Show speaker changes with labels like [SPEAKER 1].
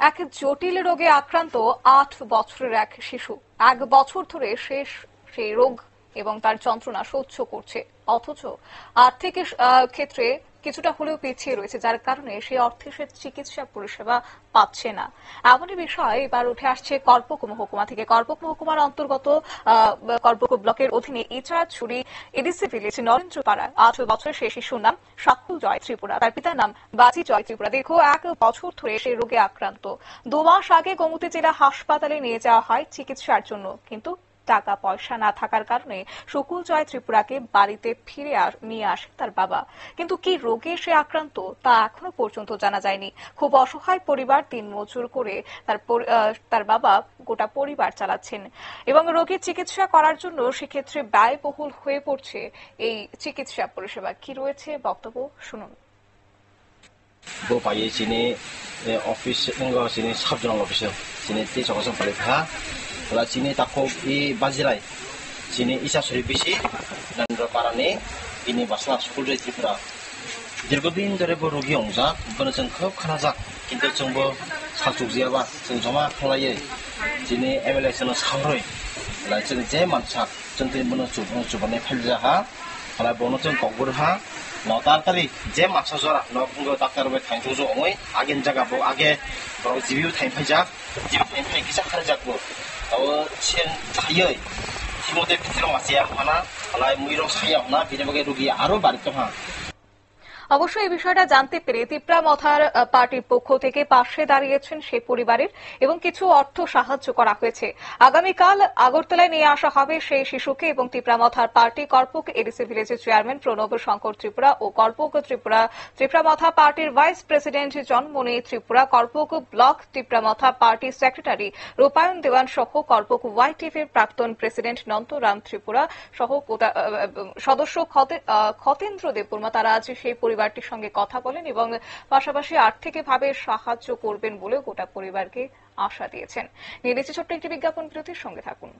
[SPEAKER 1] এক জটিল রোগে আক্রান্ত ৮ বছরের এক শিশু ১ বছর ধরে সেই রোগ এবং তার যন্ত্রণা সহ্য করছে, অথচ আর্থিক ক্ষেত্রে কিছুটা হলেও পিছিয়ে রয়েছে, যার কারণে সেই অর্থে সে চিকিৎসা পরিষেবা পাচ্ছে না। এমনই বিষয় এবার উঠে আসছে করপোক মহকুমা থেকে। করপোক মহকুমার অন্তর্গত করপোক ব্লকের অধীনে ইচড়াছড়ি এডিসি ভিলেজ নরেন্দ্রপাড়া ৮ বছরের সেই শিশুর নাম সাকুল জয় ত্রিপুরা। তার পিতার নাম বাজি জয় ত্রিপুরা। দীর্ঘ ১ বছর ধরে সেই রোগে আক্রান্ত। ২ মাস আগে গোমতী জেলা হাসপাতালে নিয়ে যাওয়া হয় চিকিৎসার জন্য, কিন্তু টাকা পয়সা না থাকার কারণে সুকুল জয় ত্রিপুরাকে বাড়িতে ফিরে নিয়ে আসে তার বাবা। কিন্তু কি রোগে সে আক্রান্ত তা এখনো পর্যন্ত জানা যায়নি। খুব অসহায় পরিবার, দিন মজুর করে তার বাবা গোটা পরিবার চালাচ্ছেন এবং রোগীর চিকিৎসা করার জন্য সেক্ষেত্রে ব্যয়বহুল হয়ে পড়ছে এই চিকিৎসা পরিষেবা। কি রয়েছে বক্তব্য শুনুন।
[SPEAKER 2] Bupaya sini office enggak sini subjonal office sini ti sokosong palekha la sini takop I Bajirai sini isa suri bisi dan parane ini basna school jai Tripura দীর্ঘদিন ধরে রোগী অংজাক কোনো जों खोब खोनाजाक কিন্তু जोंबो सालथुकजियाबा जों जमा खालायो दिनै एमएलए जों सावराय ला जों जे मानसा जों दिनै जुबानाय फाइलजाहा ला बनो जों कगुरहा नतारतारि जे मानसा जरा न बुंगो डाक्टर बे थांजो जो ओय आगेन जागाबो आगे बर जिबिउ थाइफाइजा जिबिउ थाइफाइ किसा खारजाकबो औ सेन थायो थिमोदे भितराव मासिया हाना ला मुइरो साया ना बिनेबगे रोगী आरो बारितहा।
[SPEAKER 1] অবশ্য এই বিষয়টা জানতে পেরে তিপ্রামথার পার্টির পক্ষ থেকে পাশে দাঁড়িয়েছেন সেই পরিবারের এবং কিছু অর্থ সাহায্য করা হয়েছে। আগামীকাল আগরতলায় নিয়ে আসা হবে সেই শিশুকে এবং তিপ্রামথার পার্টি করপোক এডিসি ভিলেজের চেয়ারম্যান প্রণব শঙ্কর ত্রিপুরা ও করপোক তিপ্রামথা পার্টির vice president Jonmoni Tripura, Karbook block Tipramotha party secretary Rupayan Dewan সহ করপোক ওয়াইটিভির প্রাক্তন প্রেসিডেন্ট নন্দরাম ত্রিপুরা সহ সদস্য খতেন্দ্র দেববর্মা তারা আজ সেই পরিবারটির সঙ্গে কথা বলেন এবং পাশাপাশি আর্থিকভাবে সাহায্য করবেন বলেও গোটা পরিবারকে আশা দিয়েছেন। নিয়ে নিচ্ছে ছোট্ট একটি বিজ্ঞাপন বিরতির সঙ্গে থাকুন।